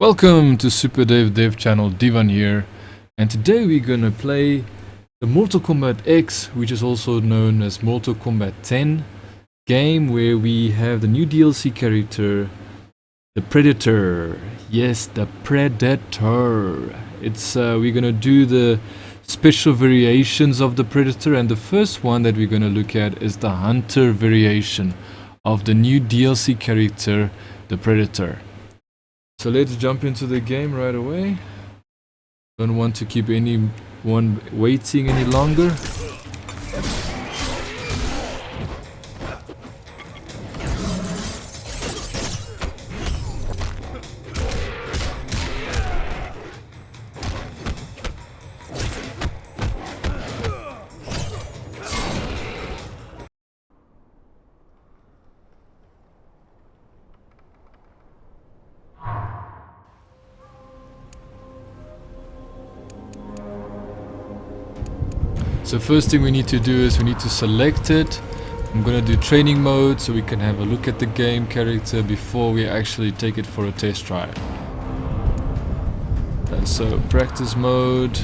Welcome to Super Dev channel, Divan here, and today we're gonna play the Mortal Kombat X, which is also known as Mortal Kombat 10 game, where we have the new DLC character, the Predator. Yes, the Predator. It's we're gonna do the special variations of the Predator, and the first one that we're gonna look at is the Hunter variation of the new DLC character, the Predator. So let's jump into the game right away. Don't want to keep anyone waiting any longer. So first thing we need to do is we need to select it. I'm gonna do training mode so we can have a look at the game character before we actually take it for a test drive. And so practice mode.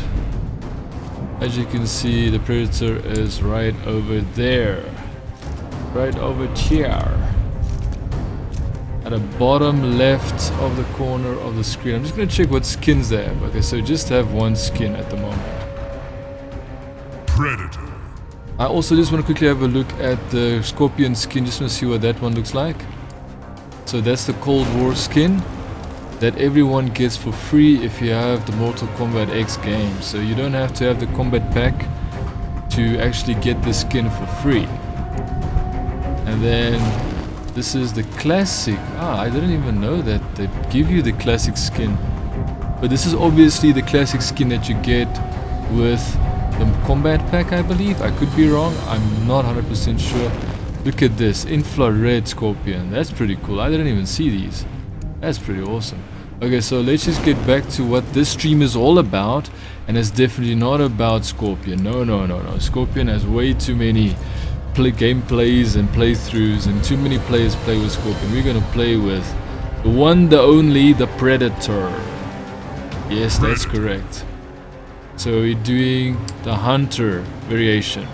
As you can see, the Predator is right over there. Right over here. At the bottom left of the corner of the screen. I'm just gonna check what skins they have. Okay, so just have one skin at the moment. Predator. I also just want to quickly have a look at the Scorpion skin, just want to see what that one looks like. So that's the Cold War skin that everyone gets for free if you have the Mortal Kombat X game. So you don't have to have the Kombat Pack to actually get the skin for free. And then this is the classic. I didn't even know that they give you the classic skin. But this is obviously the classic skin that you get with the Kombat Pack, I believe. I could be wrong, I'm not 100% sure. Look at this, infrared Scorpion. That's pretty cool. I didn't even see these. That's pretty awesome. Okay, so let's just get back to what this stream is all about. And it's definitely not about Scorpion. No. Scorpion has way too many gameplays and playthroughs, and too many players play with Scorpion. We're gonna play with the one, the only, the Predator. Yes, that's correct. So we're doing the Hunter variation.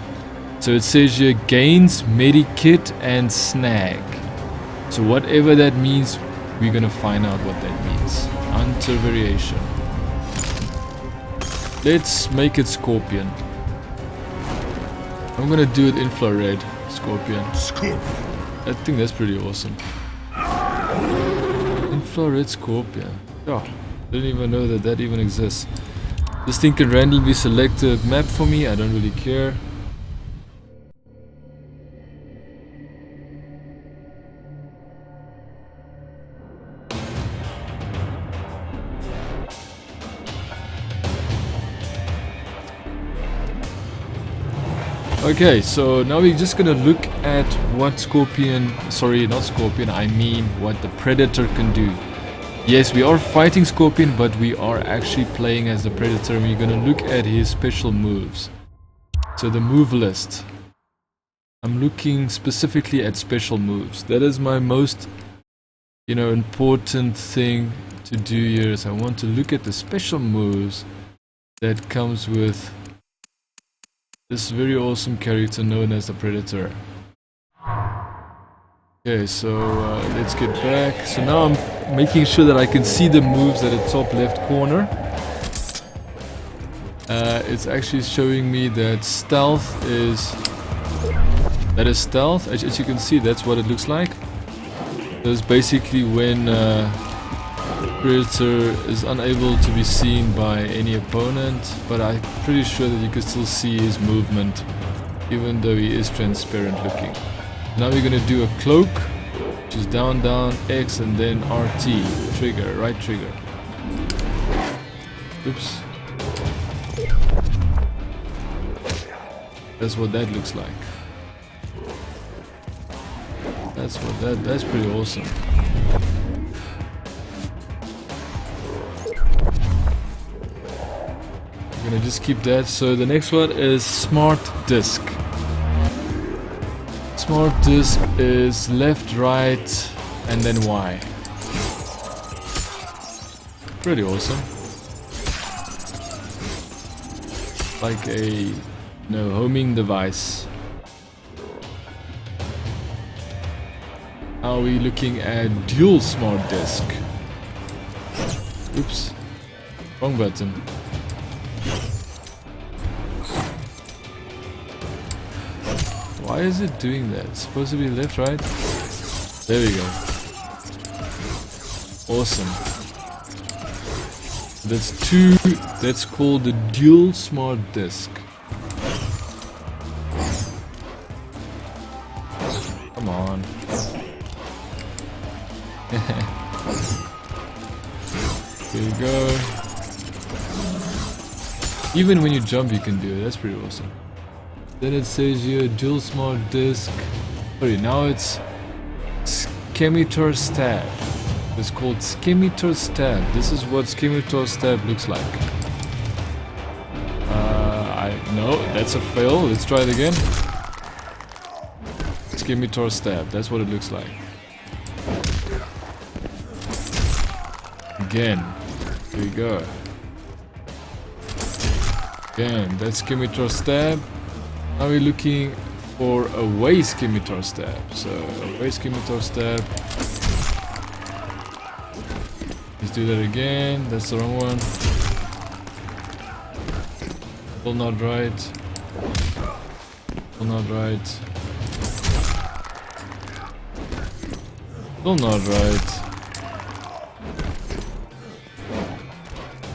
So it says here gains, medikit and snag. So whatever that means, we're gonna find out what that means. Hunter variation. Let's make it Scorpion. I'm gonna do it infrared Scorpion. I think that's pretty awesome. Infrared Scorpion. Oh, didn't even know that that even exists. This thing can randomly select a map for me, I don't really care. Okay, so now we're just gonna look at what what the Predator can do. Yes, we are fighting Scorpion, but we are actually playing as the Predator, and we're gonna look at his special moves. So the move list. I'm looking specifically at special moves. That is my most, important thing to do here, is I want to look at the special moves that comes with this very awesome character known as the Predator. Okay, so let's get back. So now I'm making sure that I can see the moves at the top left corner. It's actually showing me that stealth is... That is stealth. As you can see, that's what it looks like. So it's basically when Predator is unable to be seen by any opponent, but I'm pretty sure that you can still see his movement, even though he is transparent looking. Now we're gonna do a cloak, which is down, X, and then RT, trigger, right trigger. Oops. That's what that looks like. That's pretty awesome. I'm gonna just keep that. So the next one is Smart Disc. Smart Disc is left, right, and then Y. Pretty awesome. Like a homing device. Now we're looking at dual smart disk. Oops. Wrong button. Why is it doing that? It's supposed to be left, right? There we go. Awesome. That's called the dual smart disk. Come on. Here you go. Even when you jump you can do it, that's pretty awesome. Then it says here dual smart disk. Sorry, now it's Scimitar Stab. It's called Scimitar Stab. This is what Scimitar Stab looks like. No, that's a fail. Let's try it again. Scimitar Stab, that's what it looks like. Again. Here we go. Again, that's Scimitar Stab. Now we're looking for a away Scimitar Stab. So, away Scimitar Stab. Let's do that again. That's the wrong one. Still not right. Still not right. Still not right.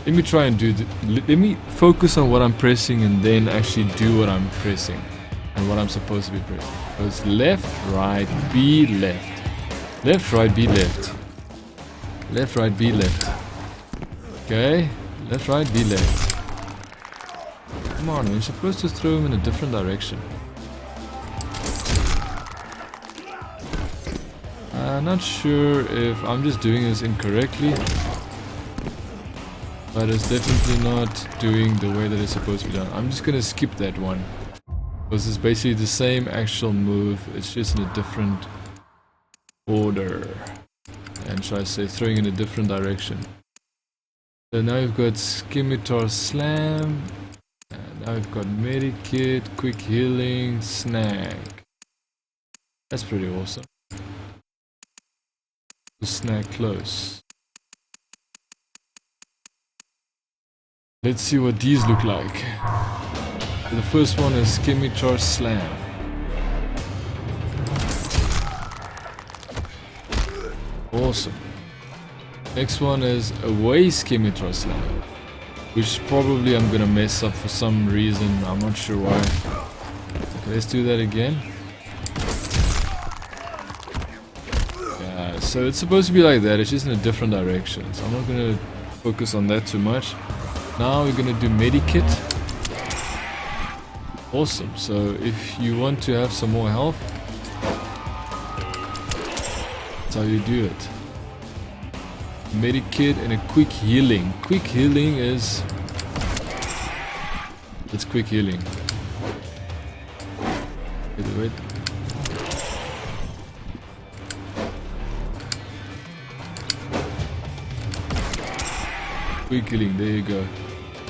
Let me try and do let me focus on what I'm pressing and then actually do what I'm pressing and what I'm supposed to be pressing. So it's left, right, B, left. Left, right, B, left. Left, right, B, left. Okay. Left, right, B, left. Come on, you're supposed to throw him in a different direction. I'm not sure if I'm just doing this incorrectly. But it's definitely not doing the way that it's supposed to be done. I'm just gonna skip that one. Because it's basically the same actual move, it's just in a different order. And should I say, throwing in a different direction. So now we've got Scimitar Slam. And now we've got Medikit, Quick Healing, Snag. That's pretty awesome. Snag close. Let's see what these look like. So the first one is Scimitar Slam. Awesome. Next one is away Scimitar Slam, which probably I'm gonna mess up for some reason. I'm not sure why. Okay, let's do that again. Yeah, so it's supposed to be like that. It's just in a different direction. So I'm not gonna focus on that too much. Now we're gonna do Medikit. Awesome. So if you want to have some more health, that's how you do it. Medikit and a quick healing. Quick healing is... It's quick healing. Wait. Quick healing, there you go.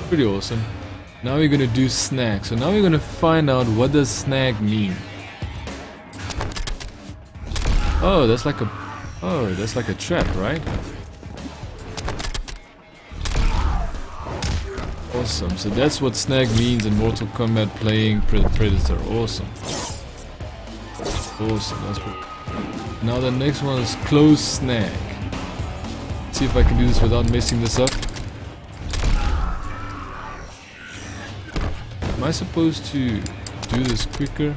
Pretty awesome. Now we're gonna do snag. So now we're gonna find out what does snag mean. Oh, that's like a trap, right? Awesome. So that's what snag means in Mortal Kombat playing Predator. Awesome. Awesome. That's pretty. Now the next one is close snag. Let's see if I can do this without messing this up. Am I supposed to do this quicker?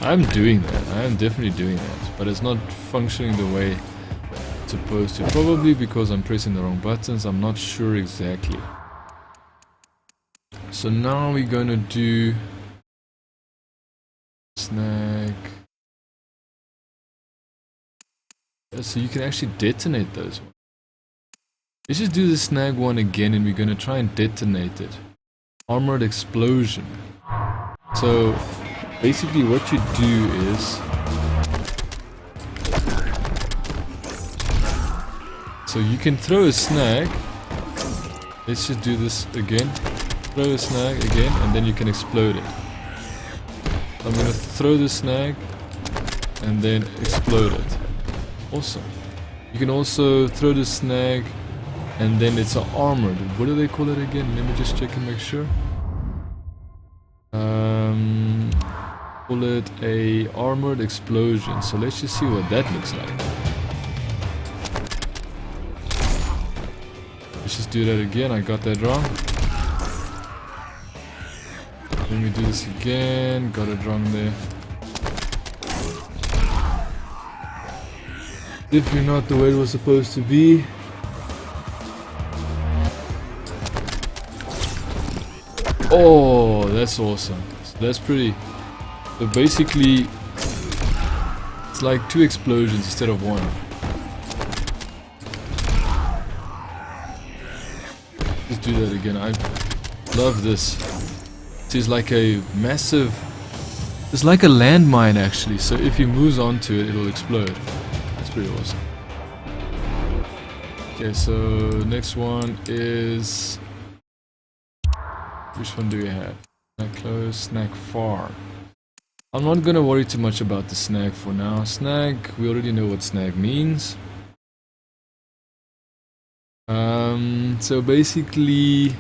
I'm doing that. I am definitely doing that, but it's not functioning the way it's supposed to. Probably because I'm pressing the wrong buttons. I'm not sure exactly. So now we're gonna do snag. Yeah, so you can actually detonate those ones. Let's just do the snag one again and we're gonna try and detonate it. Armored explosion. So basically what you do is, so you can throw a snag. Let's just do this again. Throw a snag again and then you can explode it. I'm gonna throw the snag and then explode it. Awesome. You can also throw the snag and then it's an armored. What do they call it again? Let me just check and make sure. Call it a armored explosion. So let's just see what that looks like. Let's just do that again. I got that wrong. Let me do this again. Got it wrong there. Definitely not the way it was supposed to be. Oh, that's awesome. So that's pretty. So basically, it's like 2 explosions instead of 1. Let's do that again. I love this. It is like a massive. It's like a landmine actually. So if he moves onto it, it'll explode. That's pretty awesome. Okay, so next one is. Which one do we have? Snag close, snag far. I'm not gonna worry too much about the snag for now. Snag, we already know what snag means. So basically,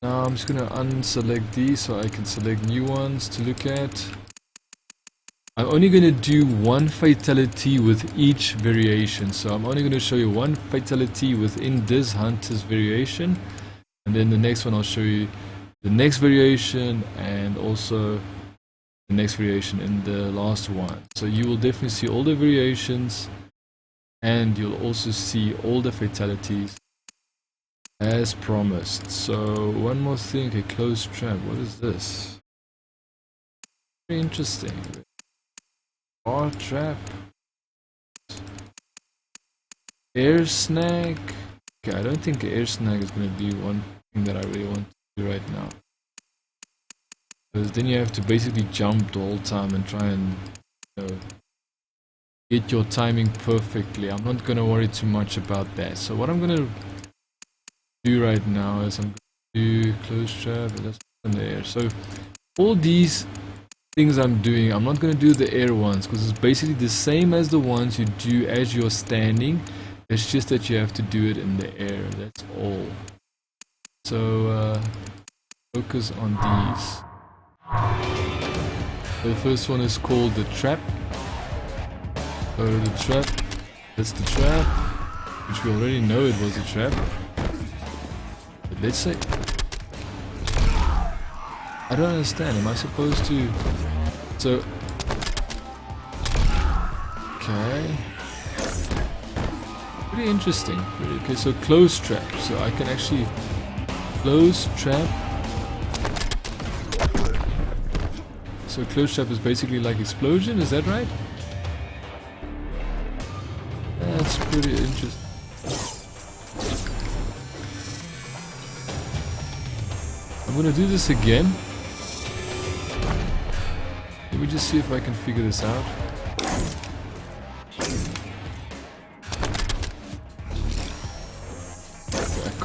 now I'm just gonna unselect these so I can select new ones to look at. I'm only gonna do 1 fatality with each variation. So I'm only gonna show you 1 fatality within this hunter's variation. And then the next one I'll show you the next variation and also the next variation in the last one. So you will definitely see all the variations and you'll also see all the fatalities as promised. So one more thing, a closed trap. What is this? Very interesting. Bar trap. Air snag. Okay, I don't think air snag is going to be one thing that I really want to do right now. Because then you have to basically jump the whole time and try and, you know, get your timing perfectly. I'm not going to worry too much about that. So what I'm going to do right now is I'm going to do close trap and that's in the air. So all these things I'm doing, I'm not going to do the air ones because it's basically the same as the ones you do as you're standing. It's just that you have to do it in the air, that's all. So focus on these. So the first one is called the trap. So the trap, that's the trap, which we already know it was a trap. But let's say, I don't understand, am I supposed to, so, okay. Pretty interesting. Okay, so close trap. So I can actually close trap. So close trap is basically like explosion, is that right? That's pretty interesting. I'm gonna do this again. Let me just see if I can figure this out.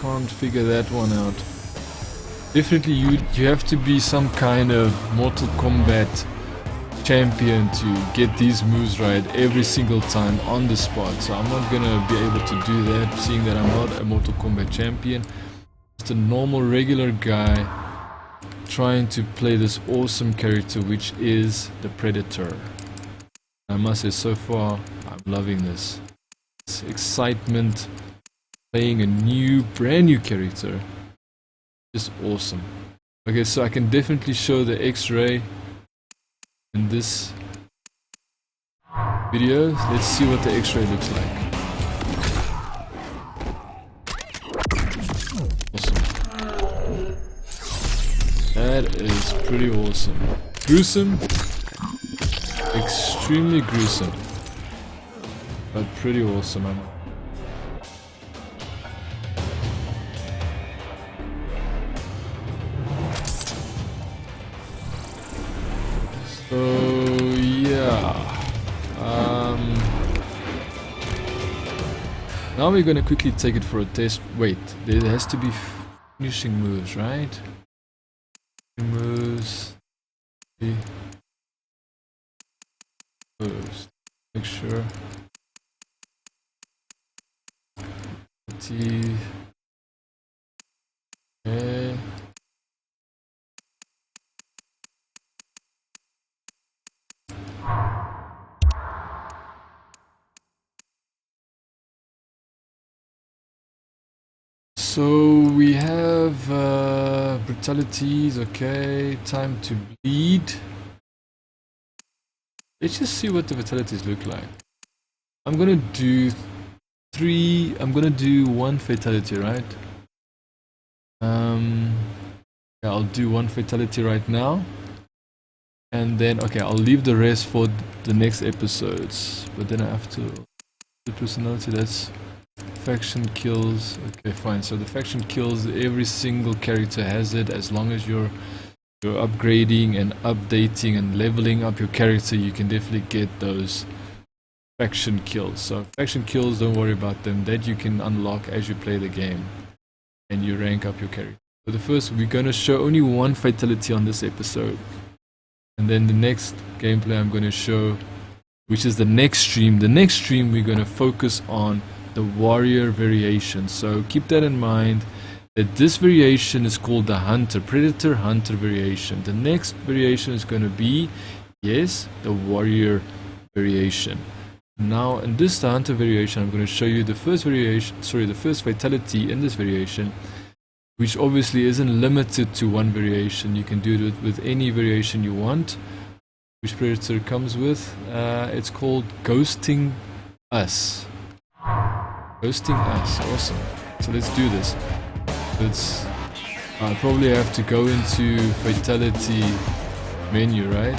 Can't figure that one out. Definitely you have to be some kind of Mortal Kombat champion to get these moves right every single time on the spot. So I'm not gonna be able to do that, seeing that I'm not a Mortal Kombat champion. Just a normal regular guy trying to play this awesome character, which is the Predator. I must say, so far I'm loving this. It's excitement. Playing a brand new character. Just awesome. Okay, so I can definitely show the Xray in this video. Let's see what the Xray looks like. Awesome. That is pretty awesome. Gruesome. Extremely gruesome. But pretty awesome. So yeah. Now we're gonna quickly take it for a test. Wait, there has to be finishing moves, right? Moves. First, make sure. Okay. So we have brutalities, okay, time to bleed. Let's just see what the fatalities look like. I'm gonna do one fatality, right? Yeah, I'll do one fatality right now. And then, okay, I'll leave the rest for the next episodes. But then I have to... The personality, that's... Faction kills. Okay, fine. So the faction kills, every single character has it. As long as you're upgrading and updating and leveling up your character, you can definitely get those faction kills. So faction kills, don't worry about them. That you can unlock as you play the game and you rank up your character. So the first, we're gonna show only one fatality on this episode. And then the next gameplay I'm gonna show, which is the next stream. The next stream we're gonna focus on the warrior variation. So keep that in mind, that this variation is called the predator hunter variation. The next variation is going to be, yes, the warrior variation. Now in this the hunter variation, I'm going to show you the first fatality in this variation, which obviously isn't limited to one variation. You can do it with any variation you want, which predator comes with. It's called ghosting us. Ghosting us, awesome. So let's do this. I'll probably have to go into fatality menu, right?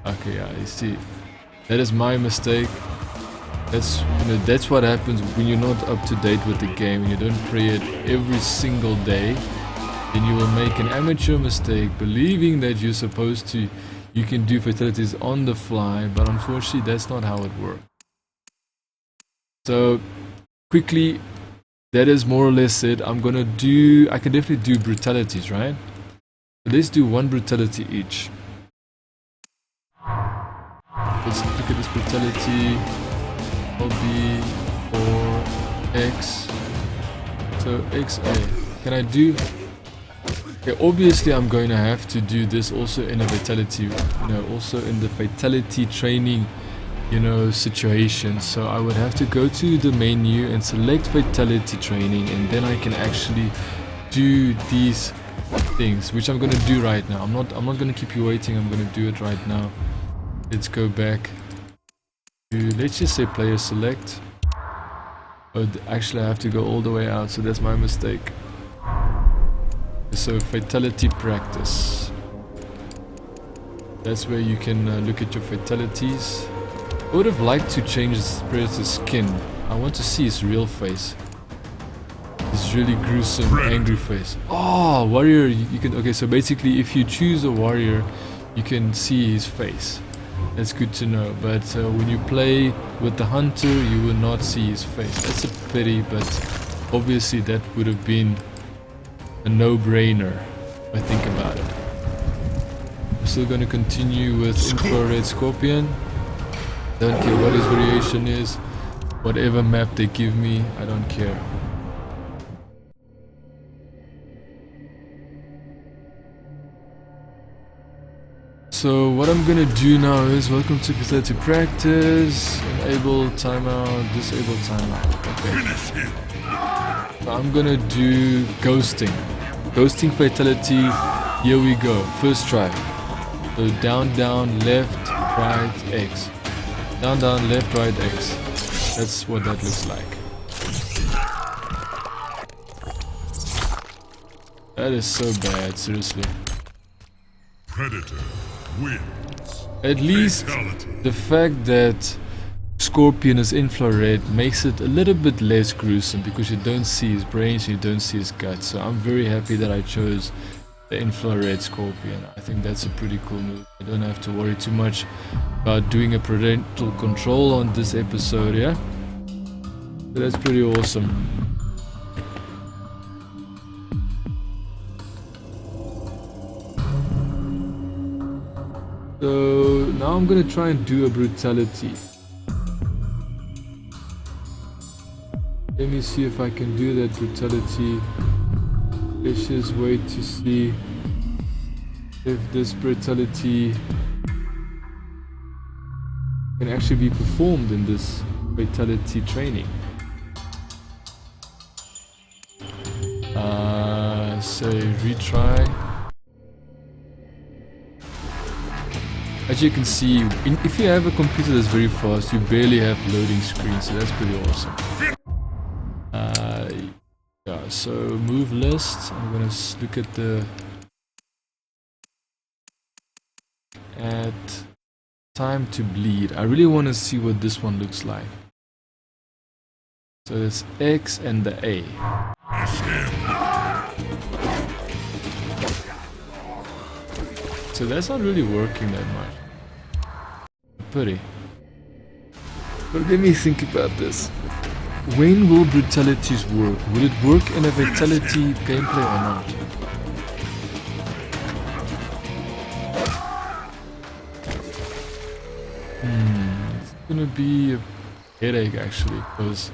Okay, yeah, you see. That is my mistake. That's what happens when you're not up to date with the game, and you don't play it every single day. Then you will make an amateur mistake believing that you're supposed to, you can do fatalities on the fly, but unfortunately that's not how it works. So quickly, that is more or less it. I can definitely do brutalities, right? So let's do one brutality each. Let's look at this brutality. LB or X. So XA. Can I do? Okay, obviously I'm going to have to do this also in a fatality, also in the fatality training situation. So I would have to go to the menu and select fatality training, and then I can actually do these things, which I'm going to do right now. I'm not going to keep you waiting. I'm going to do it right now. Let's go back to, let's just say player select. Oh, actually I have to go all the way out, so that's my mistake. So fatality practice. That's where you can look at your fatalities. I would have liked to change this predator's skin. I want to see his real face. His really gruesome, angry face. Oh, warrior, you can... Okay, so basically if you choose a warrior, you can see his face. That's good to know. But when you play with the hunter, you will not see his face. That's a pity, but obviously that would have been a no-brainer if I think about it. I'm still going to continue with infrared scorpion. Don't care what his variation is, whatever map they give me, I don't care. So what I'm gonna do now is, welcome to fatality practice, enable timeout, disable timeout. Okay. So I'm gonna do ghosting. Ghosting fatality, here we go, first try. So down, down, left, right, X. Down, down, left, right, X. That's what that looks like. That is so bad, seriously. Predator wins. At least the fact that Scorpion is infrared makes it a little bit less gruesome, because you don't see his brains, you don't see his guts. So I'm very happy that I chose the infrared scorpion. I think that's a pretty cool move. I don't have to worry too much about doing a parental control on this episode, yeah? So that's pretty awesome. So now I'm gonna try and do a brutality. Let me see if I can do that brutality. Let's just wait to see if this brutality can actually be performed in this fatality training. So retry. As you can see, if you have a computer that's very fast, you barely have loading screens, so that's pretty awesome. Yeah, so move list. I'm gonna look at the time to bleed. I really want to see what this one looks like. So it's X and the A. So that's not really working that much. Pity. But let me think about this. When will brutalities work? Will it work in a fatality gameplay or not? It's gonna be a headache actually, because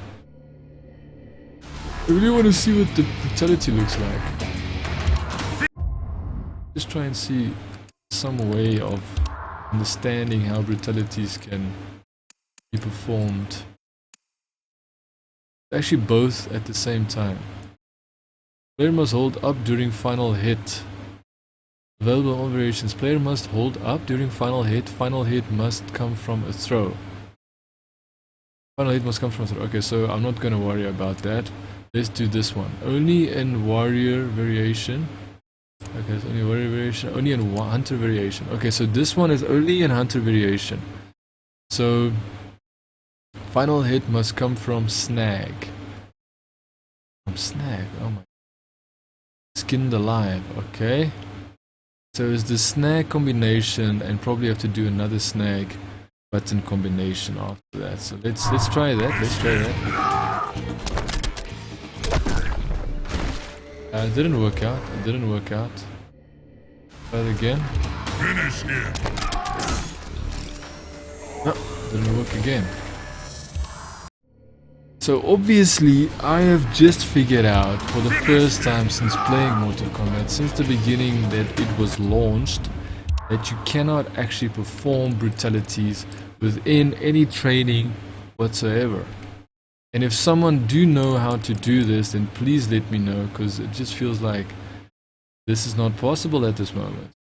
I really want to see what the brutality looks like. Just try and see some way of understanding how brutalities can be performed. Actually both at the same time. Player must hold up during final hit. Available all variations. Player must hold up during final hit. Final hit must come from a throw. Final hit must come from a throw. Okay, so I'm not gonna worry about that. Let's do this one. Only in warrior variation. Okay, so only warrior variation. Only in hunter variation. Okay, so this one is only in hunter variation. So final hit must come from snag. From snag, oh my. Skinned alive, okay. So it's the snag combination, and probably have to do another snag button combination after that. So let's try that. Let's try that. It didn't work out. It didn't work out. Try it again. Finish him. No, didn't work again. So obviously I have just figured out for the first time since playing Mortal Kombat, since the beginning that it was launched, that you cannot actually perform brutalities within any training whatsoever. And if someone do know how to do this, then please let me know, because it just feels like this is not possible at this moment.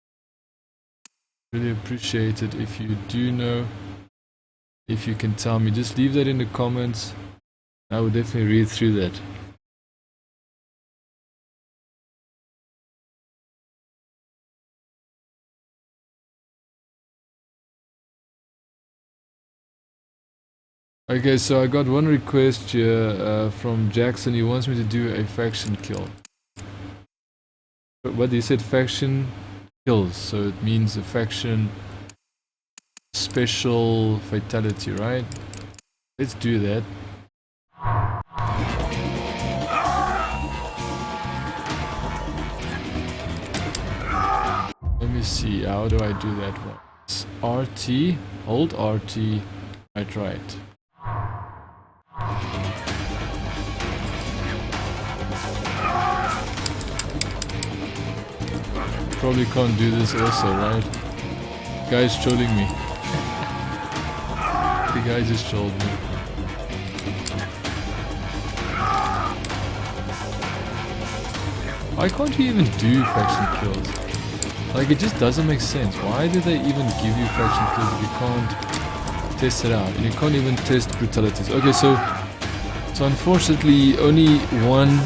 Really appreciate it if you do know, if you can tell me. Just leave that in the comments. I would definitely read through that. Okay, so I got one request here from Jackson. He wants me to do a faction kill. But what he said, faction kills, so it means a faction special fatality, right? Let's do that. Let me see, how do I do that one? It's RT, hold RT, right. Probably can't do this also, right? The guy's trolling me. The guy just trolled me. Why can't you even do faction kills? Like, it just doesn't make sense. Why do they even give you faction kills if you can't test it out? And you can't even test brutalities. Okay, so unfortunately only one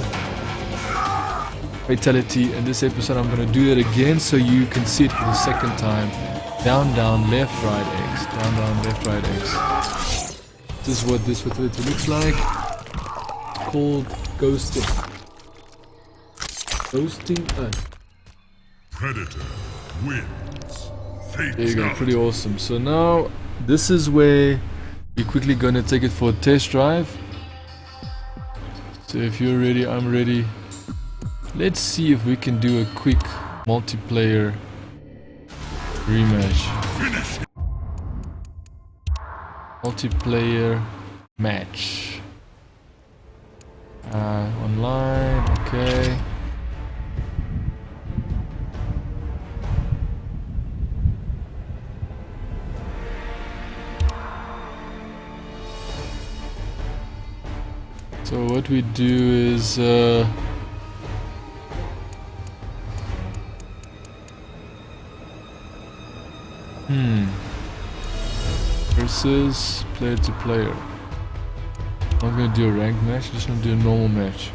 fatality in this episode. I'm gonna do that again so you can see it for the second time. Down, down, left, right, X. Down, down, left, right, X. This is what this fatality looks like. It's called ghosting. Ghosting? Predator wins. There you go, Fatality. pretty awesome. So now, this is where we're quickly gonna take it for a test drive. So if you're ready, I'm ready. Let's see if we can do a quick multiplayer rematch. Finish. Multiplayer match. Online, okay. So what we do is versus player to player. I'm not gonna do a ranked match, just gonna do a normal match.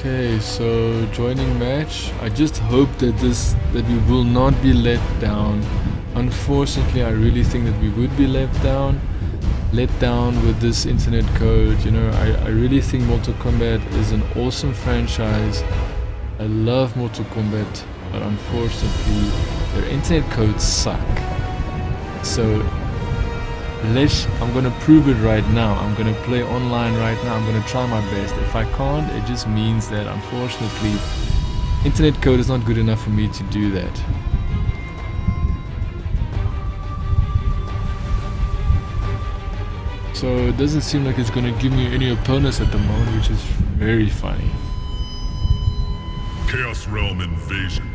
Okay, so joining match. I just hope that we will not be let down. Unfortunately, I really think that we would be let down with this internet code. You know, I really think Mortal Kombat is an awesome franchise. I love Mortal Kombat, but unfortunately, their internet codes suck. So I'm gonna prove it right now. I'm gonna play online right now. I'm gonna try my best. If I can't, it just means that unfortunately internet code is not good enough for me to do that. So it doesn't seem like it's gonna give me any opponents at the moment, which is very funny. Chaos Realm Invasion.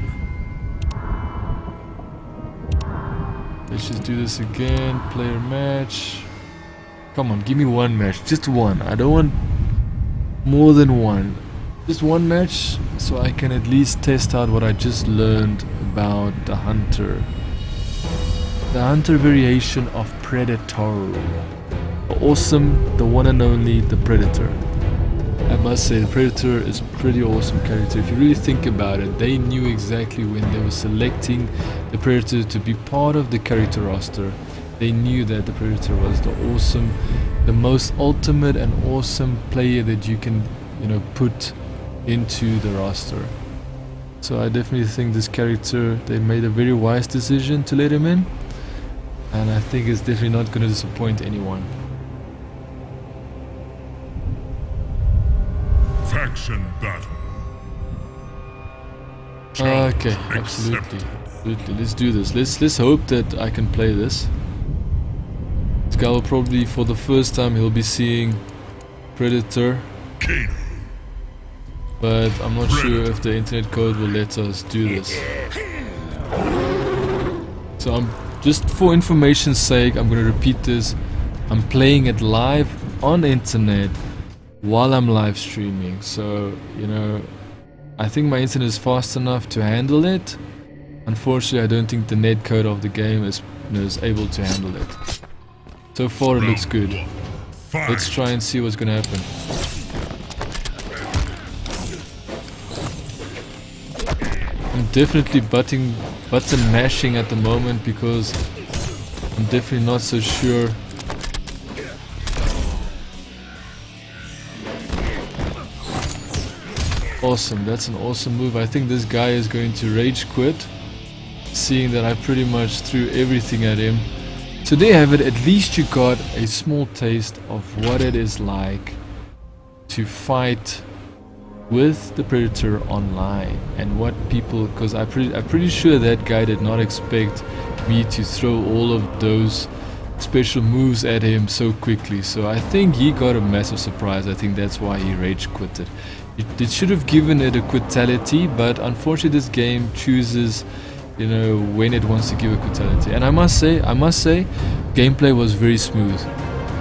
Let's just do this again. Player match. Come on, give me one match. Just one. I don't want more than one. Just one match so I can at least test out what I just learned about the Hunter. The Hunter variation of Predator. Awesome, the one and only, the Predator. I must say, the Predator is a pretty awesome character. If you really think about it, they knew exactly when they were selecting the Predator to be part of the character roster. They knew that the Predator was the most ultimate and awesome player that you can, you know, put into the roster. So I definitely think this character, they made a very wise decision to let him in, and I think it's definitely not going to disappoint anyone. Faction battle. Okay, Challenge absolutely. accepted. Absolutely. Let's do this. Let's hope that I can play this. This guy will probably, for the first time, he'll be seeing Predator, Kano. but I'm not sure if the internet code will let us do this. So I'm just for information's sake, I'm gonna repeat this. I'm playing it live on internet while I'm live streaming. So, you know, I think my internet is fast enough to handle it. Unfortunately, I don't think the net code of the game is able to handle it. So far it looks good. Let's try and see what's gonna happen. I'm definitely button mashing at the moment because I'm definitely not so sure. Awesome, that's an awesome move. I think this guy is going to rage quit, seeing that I pretty much threw everything at him. So there you have it. At least you got a small taste of what it is like to fight with the Predator online, and what people, because I'm pretty sure that guy did not expect me to throw all of those special moves at him so quickly. So I think he got a massive surprise. I think that's why he rage quitted. It should have given it a fatality, but unfortunately this game chooses, you know, when it wants to give a fatality. And I must say, gameplay was very smooth.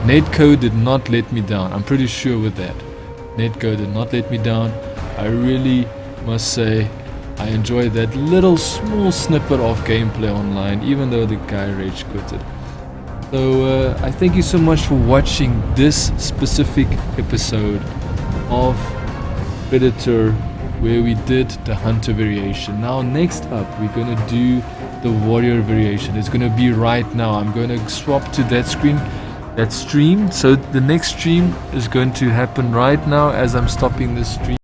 Netcode did not let me down. I'm pretty sure with that. Netcode did not let me down. I really must say I enjoyed that little small snippet of gameplay online, even though the guy rage quitted. So I thank you so much for watching this specific episode of Predator where we did the hunter variation. Now next up we're going to do the warrior variation. It's going to be right now. I'm going to swap to that screen, that stream. So the next stream is going to happen right now as I'm stopping this stream.